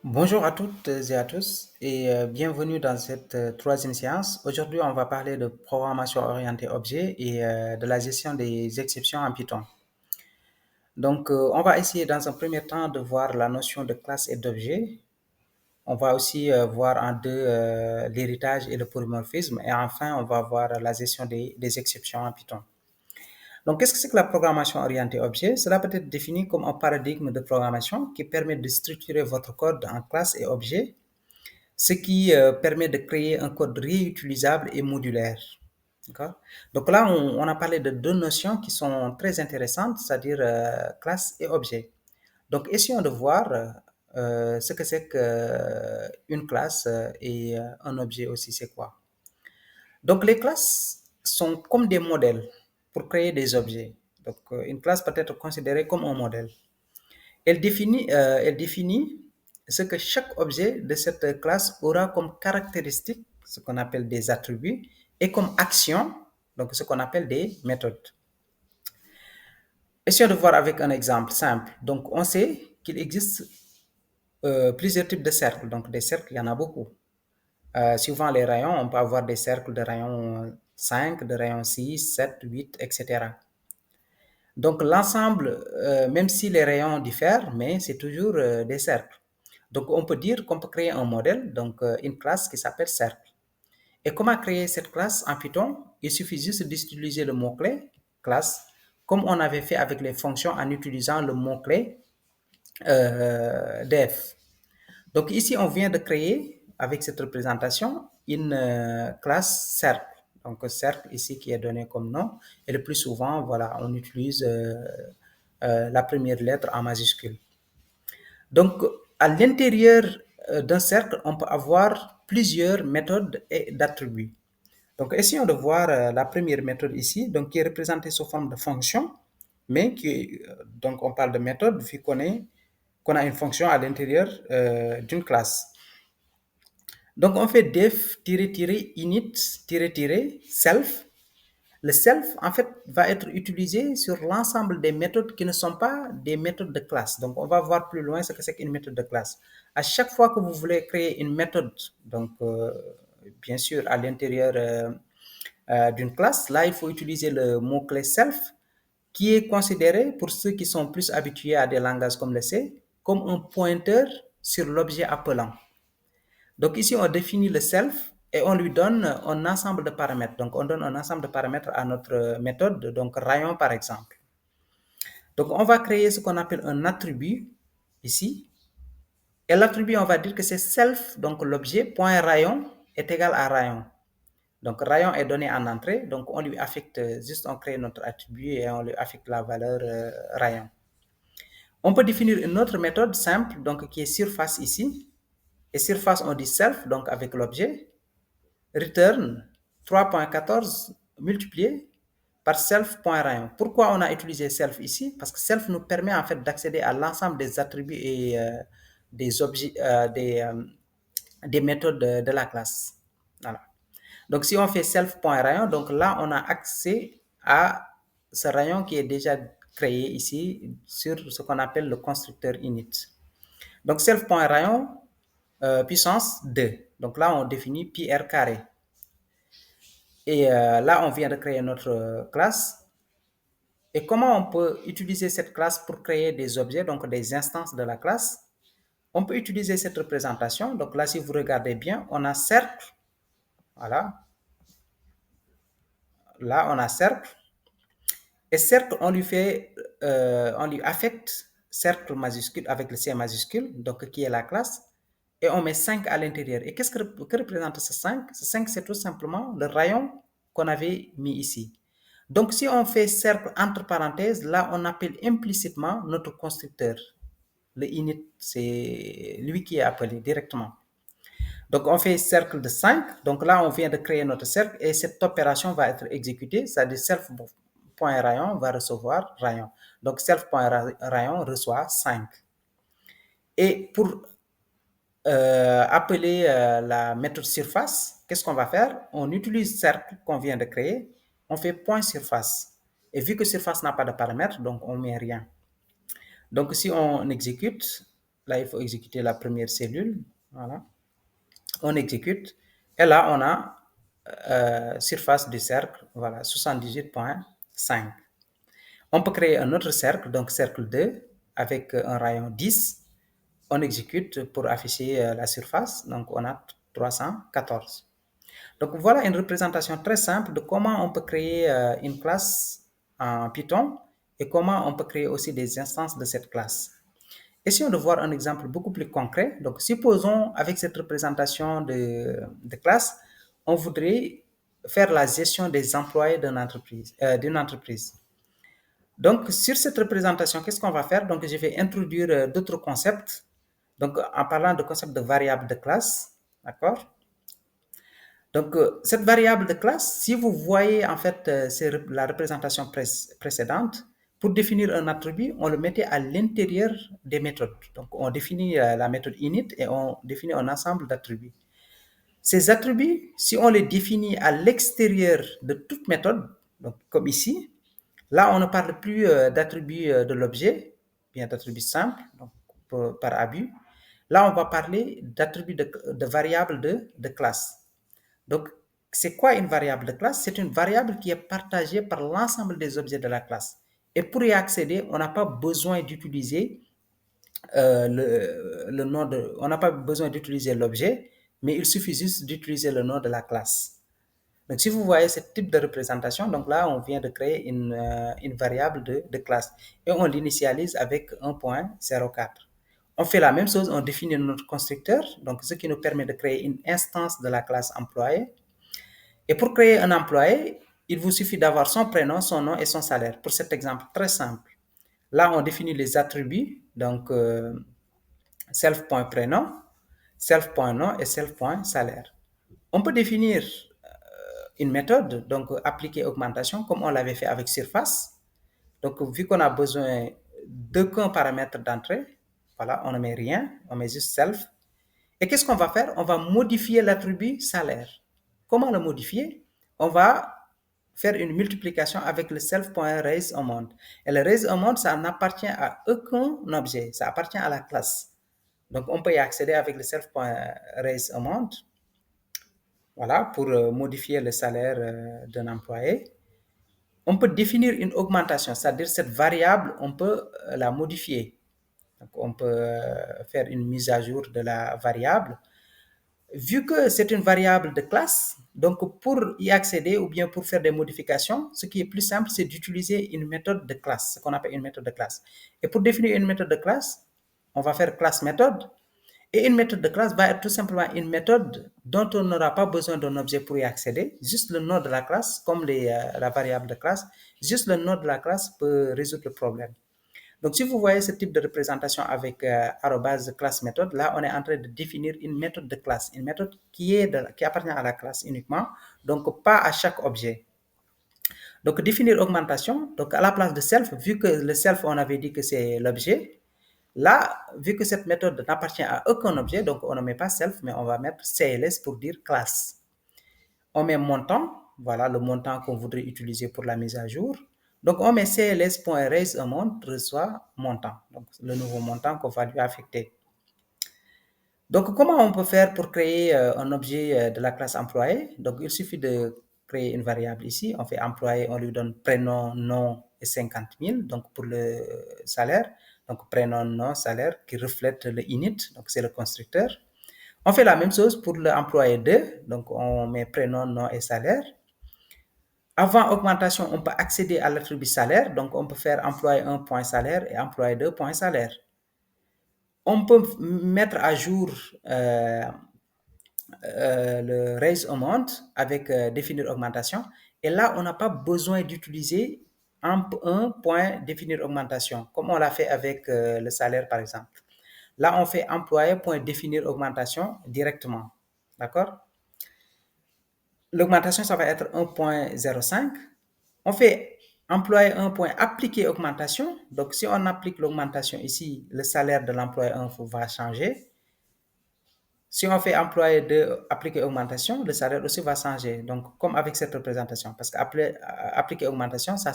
Bonjour à toutes et à tous et bienvenue dans cette troisième séance. Aujourd'hui, on va parler de programmation orientée objet et de la gestion des exceptions en Python. Donc, on va essayer dans un premier temps de voir la notion de classe et d'objet. On va aussi voir en deux l'héritage et le polymorphisme. Et enfin, on va voir la gestion des exceptions en Python. Donc, qu'est-ce que c'est que la programmation orientée objet? Cela peut être défini comme un paradigme de programmation qui permet de structurer votre code en classes et objets, ce qui permet de créer un code réutilisable et modulaire. D'accord. Donc là, on a parlé de deux notions qui sont très intéressantes, c'est-à-dire classe et objet. Donc, essayons de voir ce que c'est qu'une classe et un objet aussi, c'est quoi. Donc, les classes sont comme des modèles pour créer des objets. Donc, une classe peut être considérée comme un modèle. Elle définit ce que chaque objet de cette classe aura comme caractéristique, ce qu'on appelle des attributs, et comme action, donc ce qu'on appelle des méthodes. Essayons de voir avec un exemple simple. Donc, on sait qu'il existe plusieurs types de cercles. Donc, des cercles, il y en a beaucoup. Suivant les rayons, on peut avoir des cercles de rayon 5, de rayon 6, 7, 8, etc. Donc l'ensemble, même si les rayons diffèrent, mais c'est toujours des cercles. Donc on peut dire qu'on peut créer un modèle, donc une classe qui s'appelle cercle. Et comment créer cette classe en Python? Il suffit juste d'utiliser le mot-clé classe, comme on avait fait avec les fonctions en utilisant le mot-clé def. Donc ici, on vient de créer, avec cette représentation, une classe cercle. Donc cercle ici qui est donné comme nom. Et le plus souvent, voilà, on utilise la première lettre en majuscule. Donc à l'intérieur d'un cercle, on peut avoir plusieurs méthodes et d'attributs. Donc essayons de voir la première méthode ici, donc qui est représentée sous forme de fonction, mais donc on parle de méthode vu qu'on a une fonction à l'intérieur d'une classe. Donc, on fait def-init-self. Le self, en fait, va être utilisé sur l'ensemble des méthodes qui ne sont pas des méthodes de classe. Donc, on va voir plus loin ce que c'est qu'une méthode de classe. À chaque fois que vous voulez créer une méthode, donc, bien sûr, à l'intérieur d'une classe, là, il faut utiliser le mot-clé self, qui est considéré, pour ceux qui sont plus habitués à des langages comme le C, comme un pointeur sur l'objet appelant. Donc ici, on définit le self et on lui donne un ensemble de paramètres. Donc on donne un ensemble de paramètres à notre méthode, donc rayon par exemple. Donc on va créer ce qu'on appelle un attribut ici. Et l'attribut, on va dire que c'est self, donc l'objet, point rayon est égal à rayon. Donc rayon est donné en entrée, donc on lui affecte, juste on crée notre attribut et on lui affecte la valeur rayon. On peut définir une autre méthode simple, donc qui est surface ici. Et surface, on dit self, donc avec l'objet. Return 3.14 multiplié par self.rayon. Pourquoi on a utilisé self ici? Parce que self nous permet en fait d'accéder à l'ensemble des attributs et des objets, des méthodes de la classe. Voilà. Donc si on fait self.rayon, donc là on a accès à ce rayon qui est déjà créé ici sur ce qu'on appelle le constructeur init. Donc self.rayon puissance 2. Donc là on définit pi r carré. Et là, on vient de créer notre classe. Et comment on peut utiliser cette classe pour créer des objets, donc des instances de la classe? On peut utiliser cette représentation. Donc là, si vous regardez bien, on a cercle. Voilà. Là, on a cercle. Et cercle, on lui affecte cercle majuscule avec le C majuscule, donc qui est la classe. Et on met 5 à l'intérieur. Et que représente ce 5? Ce 5, c'est tout simplement le rayon qu'on avait mis ici. Donc, si on fait cercle entre parenthèses, là, on appelle implicitement notre constructeur. Le init, c'est lui qui est appelé directement. Donc, on fait cercle de 5. Donc là, on vient de créer notre cercle et cette opération va être exécutée, c'est-à-dire self.rayon va recevoir rayon. Donc, self.rayon reçoit 5. Et pour appeler la méthode surface, qu'est-ce qu'on va faire? On utilise cercle qu'on vient de créer, on fait point surface. Et vu que surface n'a pas de paramètres, donc on met rien. Donc si on exécute, Là, il faut exécuter la première cellule. Voilà. On exécute. Et là, on a surface du cercle, voilà, 78,5. On peut créer un autre cercle, donc cercle 2, avec un rayon 10. On exécute pour afficher la surface, donc on a 314. Donc voilà une représentation très simple de comment on peut créer une classe en Python et comment on peut créer aussi des instances de cette classe. Essayons de voir un exemple beaucoup plus concret. Donc, supposons avec cette représentation de classe, on voudrait faire la gestion des employés d'une entreprise. Donc, sur cette représentation, qu'est-ce qu'on va faire? Donc, je vais introduire d'autres concepts. Donc, en parlant de concept de variable de classe, d'accord? Donc, cette variable de classe, si vous voyez en fait la représentation précédente, pour définir un attribut, on le mettait à l'intérieur des méthodes. Donc, on définit la méthode init et on définit un ensemble d'attributs. Ces attributs, si on les définit à l'extérieur de toute méthode, donc comme ici, là, on ne parle plus d'attributs de l'objet, bien d'attributs simples, donc par abus. Là, on va parler d'attributs de variables de classe. Donc, c'est quoi une variable de classe? C'est une variable qui est partagée par l'ensemble des objets de la classe. Et pour y accéder, on n'a pas besoin d'utiliser le nom on n'a pas besoin d'utiliser l'objet, mais il suffit juste d'utiliser le nom de la classe. Donc, si vous voyez ce type de représentation, donc là, on vient de créer une variable de classe et on l'initialise avec 1.04. On fait la même chose, on définit notre constructeur, donc ce qui nous permet de créer une instance de la classe employé. Et pour créer un employé, il vous suffit d'avoir son prénom, son nom et son salaire. Pour cet exemple très simple, là, on définit les attributs, donc self.prénom, self.nom et self.salaire. On peut définir une méthode, donc appliquer augmentation, comme on l'avait fait avec surface. Donc, vu qu'on a besoin d'aucun paramètre d'entrée, voilà, on ne met rien, on met juste self. Et qu'est-ce qu'on va faire? On va modifier l'attribut salaire. Comment le modifier? On va faire une multiplication avec le self.raiseAmount. Et le raiseAmount, ça n'appartient à aucun objet, ça appartient à la classe. Donc, on peut y accéder avec le self.raiseAmount, voilà, pour modifier le salaire d'un employé. On peut définir une augmentation, c'est-à-dire cette variable, on peut la modifier. Donc, on peut faire une mise à jour de la variable. Vu que c'est une variable de classe, donc pour y accéder ou bien pour faire des modifications, ce qui est plus simple, c'est d'utiliser une méthode de classe, ce qu'on appelle une méthode de classe. Et pour définir une méthode de classe, on va faire classe méthode. Et une méthode de classe va être tout simplement une méthode dont on n'aura pas besoin d'un objet pour y accéder, juste le nom de la classe, comme la variable de classe, juste le nom de la classe peut résoudre le problème. Donc, si vous voyez ce type de représentation avec arrobase classe méthode, là, on est en train de définir une méthode de classe, une méthode qui appartient à la classe uniquement, donc pas à chaque objet. Donc, définir augmentation, donc à la place de self, vu que le self, on avait dit que c'est l'objet, là, vu que cette méthode n'appartient à aucun objet, donc on ne met pas self, mais on va mettre CLS pour dire classe. On met montant, voilà le montant qu'on voudrait utiliser pour la mise à jour. Donc, on met cls.raiseAmount reçoit montant, donc le nouveau montant qu'on va lui affecter. Donc, comment on peut faire pour créer un objet de la classe employé? Donc, il suffit de créer une variable ici. On fait employé, on lui donne prénom, nom et 50 000, donc pour le salaire. Donc, prénom, nom, salaire qui reflète le init, donc c'est le constructeur. On fait la même chose pour l'employé 2, donc on met prénom, nom et salaire. Avant augmentation, on peut accéder à l'attribut salaire, donc on peut faire employé 1.salaire et employé 2.salaire. On peut mettre à jour le raiseAmount avec définir augmentation, et là, on n'a pas besoin d'utiliser un point définir augmentation, comme on l'a fait avec le salaire, par exemple. Là, on fait employé.définir augmentation directement, d'accord? L'augmentation, ça va être 1.05. On fait employé 1 point appliquer augmentation. Donc, si on applique l'augmentation ici, le salaire de l'employé 1 va changer. Si on fait employé 2 appliquer augmentation, le salaire aussi va changer. Donc, comme avec cette représentation, parce qu'appliquer augmentation, ça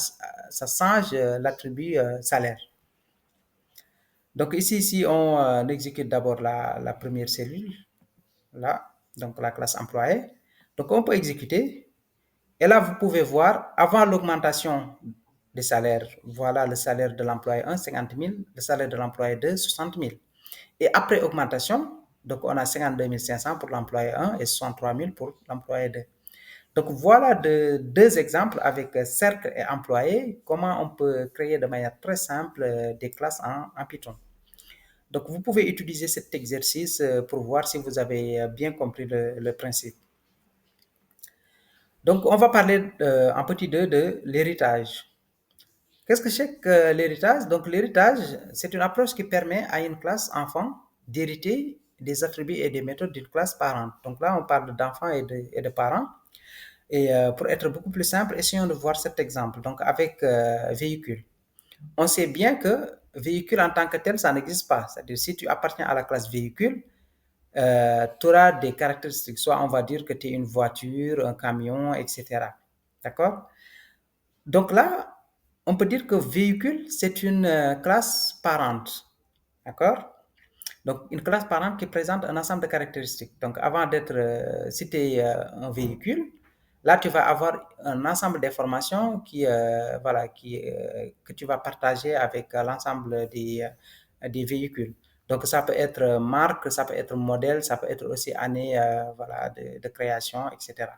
change l'attribut salaire. Donc ici, si on exécute d'abord la première cellule, là, donc la classe employé, donc on peut exécuter. Et là, vous pouvez voir, avant l'augmentation des salaires, voilà le salaire de l'employé 1, 50 000, le salaire de l'employé 2, 60 000. Et après augmentation, donc on a 52 500 pour l'employé 1 et 63 000 pour l'employé 2. Donc voilà deux exemples avec cercle et employé, comment on peut créer de manière très simple des classes en Python. Donc vous pouvez utiliser cet exercice pour voir si vous avez bien compris le principe. Donc on va parler en petit 2 de l'héritage. Qu'est-ce que c'est que l'héritage? Donc l'héritage, c'est une approche qui permet à une classe enfant d'hériter des attributs et des méthodes d'une classe parente. Donc là, on parle d'enfants et de parents. Et pour être beaucoup plus simple, essayons de voir cet exemple. Donc avec véhicule. On sait bien que véhicule en tant que tel, ça n'existe pas. C'est-à-dire si tu appartiens à la classe véhicule, tu auras des caractéristiques. Soit on va dire que tu es une voiture, un camion, etc. D'accord? Donc là, on peut dire que véhicule, c'est une classe parente. D'accord? Donc, une classe parente qui présente un ensemble de caractéristiques. Donc, avant d'être cité un véhicule, là, tu vas avoir un ensemble d'informations voilà, que tu vas partager avec l'ensemble des véhicules. Donc, ça peut être marque, ça peut être modèle, ça peut être aussi année voilà, de création, etc.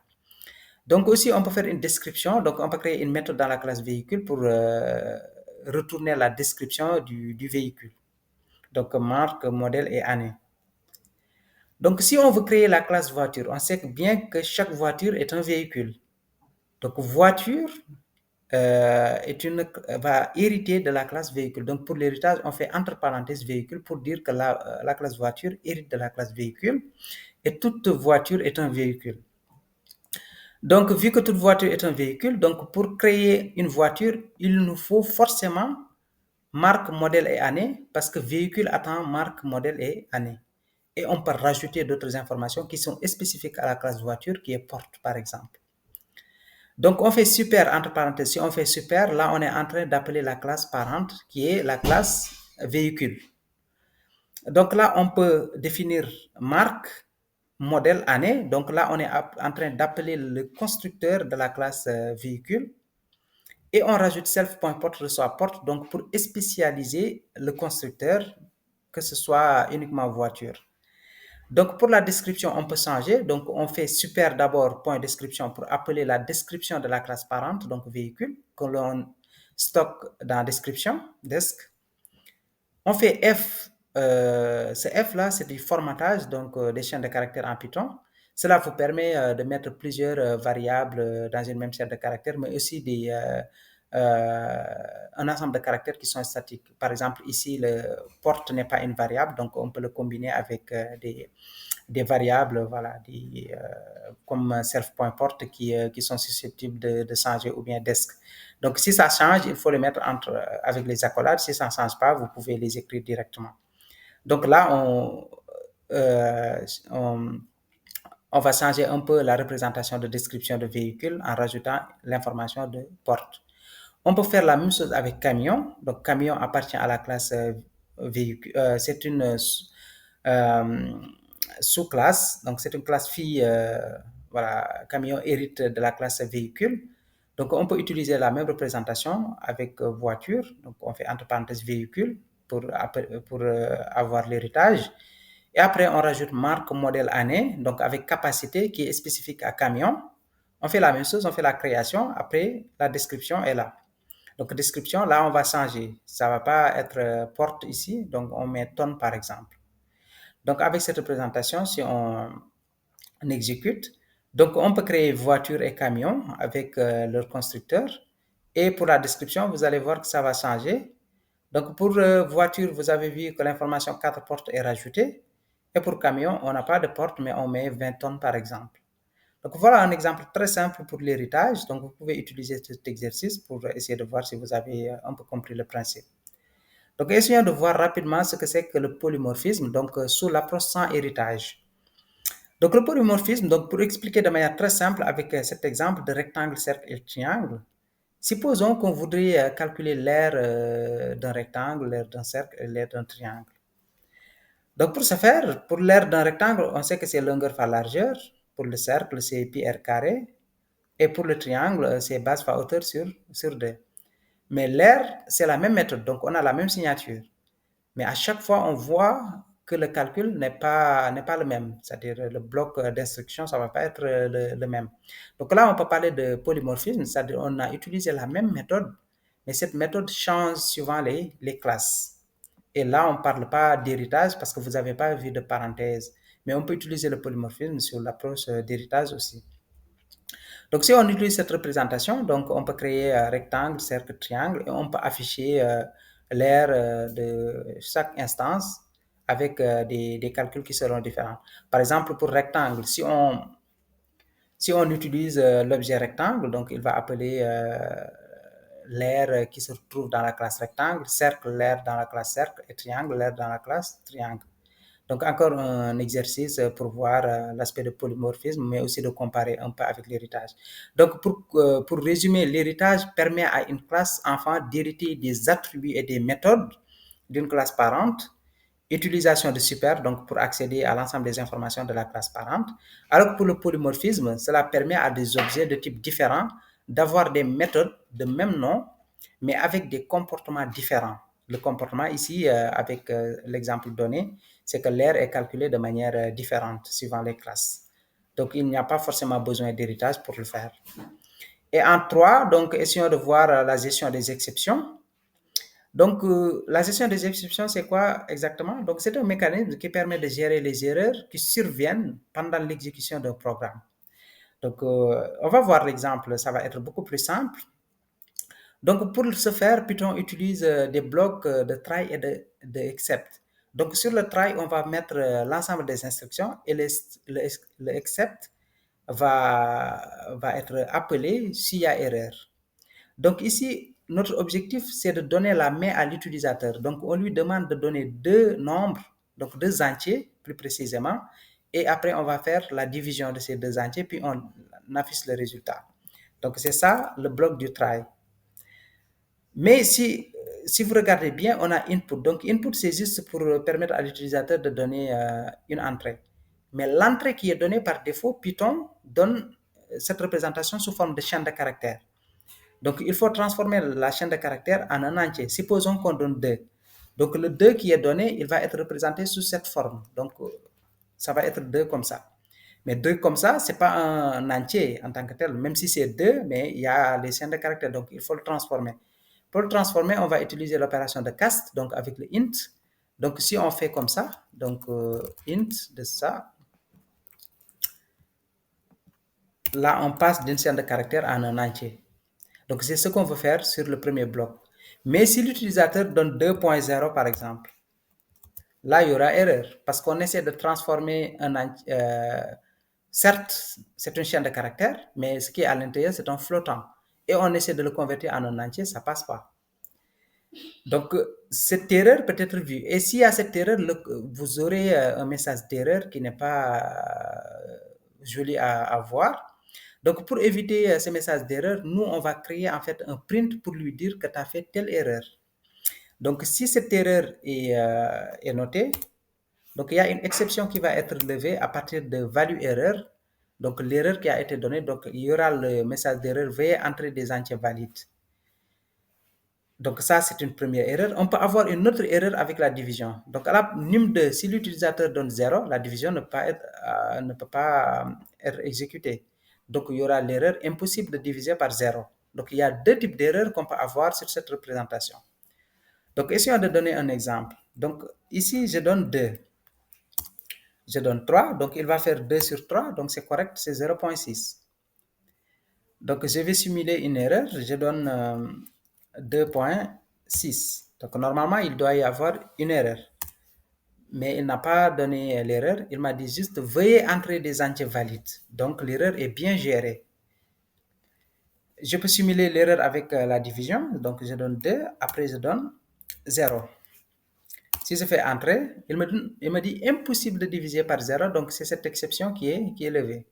Donc aussi, on peut faire une description. Donc, on peut créer une méthode dans la classe véhicule pour retourner la description du véhicule. Donc, marque, modèle et année. Donc, si on veut créer la classe voiture, on sait bien que chaque voiture est un véhicule. Donc, voiture va hériter de la classe véhicule. Donc, pour l'héritage, on fait entre parenthèses véhicule pour dire que la classe voiture hérite de la classe véhicule et toute voiture est un véhicule. Donc, vu que toute voiture est un véhicule, donc pour créer une voiture, il nous faut forcément marque, modèle et année, parce que véhicule attend marque, modèle et année. Et on peut rajouter d'autres informations qui sont spécifiques à la classe voiture, qui est porte, par exemple. Donc, on fait super, entre parenthèses, si on fait super, là, on est en train d'appeler la classe parente, qui est la classe véhicule. Donc là, on peut définir marque, modèle, année. Donc là, on est en train d'appeler le constructeur de la classe véhicule. Et on rajoute self.porte reçoit porte, donc pour spécialiser le constructeur, que ce soit uniquement voiture. Donc pour la description, on peut changer. Donc on fait super d'abord point description pour appeler la description de la classe parente, donc véhicule, que l'on stocke dans description, desk. On fait F, ce F là, c'est du formatage, donc des chaînes de caractères en Python. Cela vous permet de mettre plusieurs variables dans une même chaîne de caractères, mais aussi un ensemble de caractères qui sont statiques. Par exemple, ici, le porte n'est pas une variable, donc on peut le combiner avec des variables, voilà, comme self.porte qui sont susceptibles de changer ou bien desk. Donc, si ça change, il faut les mettre avec les accolades. Si ça ne change pas, vous pouvez les écrire directement. Donc là, on va changer un peu la représentation de description de véhicule en rajoutant l'information de porte. On peut faire la même chose avec camion. Donc, camion appartient à la classe véhicule. C'est une sous-classe. Donc, c'est une classe fille. Voilà, camion hérite de la classe véhicule. Donc, on peut utiliser la même représentation avec voiture. Donc, on fait entre parenthèses véhicule pour avoir l'héritage. Et après, on rajoute marque, modèle, année, donc avec capacité qui est spécifique à camion. On fait la même chose, on fait la création. Après, la description est là. Donc, description, là, on va changer. Ça ne va pas être porte ici, donc on met tonne par exemple. Donc, avec cette représentation, si on exécute, donc on peut créer voiture et camion avec leur constructeur. Et pour la description, vous allez voir que ça va changer. Donc, pour voiture, vous avez vu que l'information 4 portes est rajoutée. Et pour camion, on n'a pas de porte, mais on met 20 tonnes par exemple. Donc, voilà un exemple très simple pour l'héritage. Donc, vous pouvez utiliser cet exercice pour essayer de voir si vous avez un peu compris le principe. Donc, essayons de voir rapidement ce que c'est que le polymorphisme, donc sous l'approche sans héritage. Donc, le polymorphisme, donc, pour expliquer de manière très simple avec cet exemple de rectangle, cercle et triangle, Supposons qu'on voudrait calculer l'aire d'un rectangle, l'aire d'un cercle et l'aire d'un triangle. Donc, pour ce faire, pour l'aire d'un rectangle, on sait que c'est longueur fois largeur. Pour le cercle, c'est pi r carré. Et pour le triangle, c'est base fois hauteur sur 2. Mais l'aire, c'est la même méthode, donc on a la même signature. Mais à chaque fois, on voit que le calcul n'est pas le même. C'est-à-dire le bloc d'instruction, ça ne va pas être le même. Donc là, on peut parler de polymorphisme, c'est-à-dire on a utilisé la même méthode, mais cette méthode change suivant les classes. Et là, on ne parle pas d'héritage parce que vous n'avez pas vu de parenthèse. Mais on peut utiliser le polymorphisme sur l'approche d'héritage aussi. Donc, si on utilise cette représentation, donc on peut créer un rectangle, cercle, triangle, et on peut afficher l'aire de chaque instance avec des calculs qui seront différents. Par exemple, pour rectangle, si on utilise l'objet rectangle, donc il va appeler l'aire qui se trouve dans la classe rectangle, cercle, l'aire dans la classe cercle, et triangle, l'aire dans la classe triangle. Donc, encore un exercice pour voir l'aspect de polymorphisme, mais aussi de comparer un peu avec l'héritage. Donc, pour résumer, l'héritage permet à une classe enfant d'hériter des attributs et des méthodes d'une classe parente. Utilisation de super, donc pour accéder à l'ensemble des informations de la classe parente. Alors que pour le polymorphisme, cela permet à des objets de types différents d'avoir des méthodes de même nom, mais avec des comportements différents. Le comportement ici, avec l'exemple donné, c'est que l'aire est calculé de manière différente suivant les classes. Donc, il n'y a pas forcément besoin d'héritage pour le faire. Et en 3, donc, essayons de voir la gestion des exceptions. Donc, la gestion des exceptions, c'est quoi exactement? Donc, c'est un mécanisme qui permet de gérer les erreurs qui surviennent pendant l'exécution d'un programme. Donc, on va voir l'exemple, ça va être beaucoup plus simple. Donc, pour ce faire, Python utilise des blocs de try et de except. Donc, sur le try, on va mettre l'ensemble des instructions et le except va être appelé s'il y a erreur. Donc, ici, notre objectif, c'est de donner la main à l'utilisateur. Donc, on lui demande de donner deux nombres, donc deux entiers plus précisément, et après, on va faire la division de ces deux entiers, puis on affiche le résultat. Donc, c'est ça le bloc du try. Mais si vous regardez bien, on a input. Donc, input, c'est juste pour permettre à l'utilisateur de donner une entrée. Mais l'entrée qui est donnée par défaut, Python donne cette représentation sous forme de chaîne de caractères. Donc, il faut transformer la chaîne de caractères en un entier. Supposons qu'on donne 2. Donc, le 2 qui est donné, il va être représenté sous cette forme. Donc, ça va être 2 comme ça. Mais 2 comme ça, ce n'est pas un entier en tant que tel. Même si c'est 2, mais il y a les chaînes de caractères. Donc, il faut le transformer. Pour le transformer, on va utiliser l'opération de cast, donc avec le int. Donc, si on fait comme ça, donc int de ça, là, on passe d'une chaîne de caractères en un entier. Donc, c'est ce qu'on veut faire sur le premier bloc. Mais si l'utilisateur donne 2.0 par exemple, là, il y aura erreur parce qu'on essaie de transformer certes, c'est une chaîne de caractères, mais ce qui est à l'intérieur, c'est un flottant. Et on essaie de le convertir en un entier, ça ne passe pas. Donc, cette erreur peut être vue. Et s'il y a cette erreur, vous aurez un message d'erreur qui n'est pas joli à voir. Donc, pour éviter ce message d'erreur, nous, on va créer en fait un print pour lui dire que tu as fait telle erreur. Donc, si cette erreur est notée, donc il y a une exception qui va être levée à partir de value erreur. Donc, l'erreur qui a été donnée, donc il y aura le message d'erreur, veuillez entrer des entiers valides. Donc, ça, c'est une première erreur. On peut avoir une autre erreur avec la division. Donc, à la num2, si l'utilisateur donne 0, la division ne peut pas être exécutée. Donc, il y aura l'erreur impossible de diviser par 0. Donc, il y a deux types d'erreurs qu'on peut avoir sur cette représentation. Donc, essayons de donner un exemple. Donc, ici, je donne 2. Je donne 3, donc il va faire 2 sur 3, donc c'est correct, c'est 0.6. Donc, je vais simuler une erreur, je donne 2.6. Donc, normalement, il doit y avoir une erreur. Mais il n'a pas donné l'erreur, il m'a dit juste veuillez entrer des entiers valides. Donc, l'erreur est bien gérée. Je peux simuler l'erreur avec la division, donc je donne 2, après je donne 0. Si je fais entrer, il me dit impossible de diviser par 0, donc c'est cette exception qui est levée.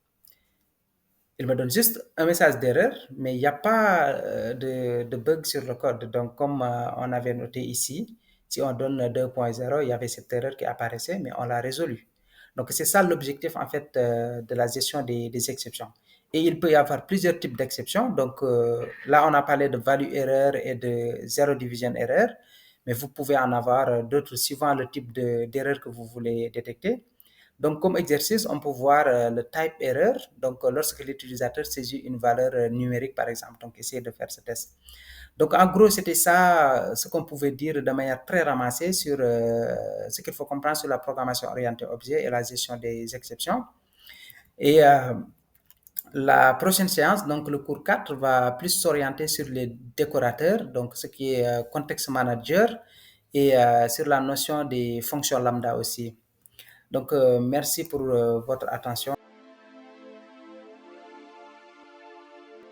Il me donne juste un message d'erreur, mais il n'y a pas de bug sur le code. Donc, comme on avait noté ici, si on donne 2.0, il y avait cette erreur qui apparaissait, mais on l'a résolue. Donc, c'est ça l'objectif en fait de la gestion des exceptions. Et il peut y avoir plusieurs types d'exceptions. Donc, là, on a parlé de value error et de zero division error, mais vous pouvez en avoir d'autres suivant le type d'erreur que vous voulez détecter. Donc, comme exercice, on peut voir le type error. Donc, lorsque l'utilisateur saisit une valeur numérique, par exemple, donc essayez de faire ce test. Donc, en gros, c'était ça ce qu'on pouvait dire de manière très ramassée sur ce qu'il faut comprendre sur la programmation orientée objet et la gestion des exceptions. Et la prochaine séance, donc le cours 4, va plus s'orienter sur les décorateurs, donc ce qui est context manager, et sur la notion des fonctions lambda aussi. Donc, merci pour votre attention.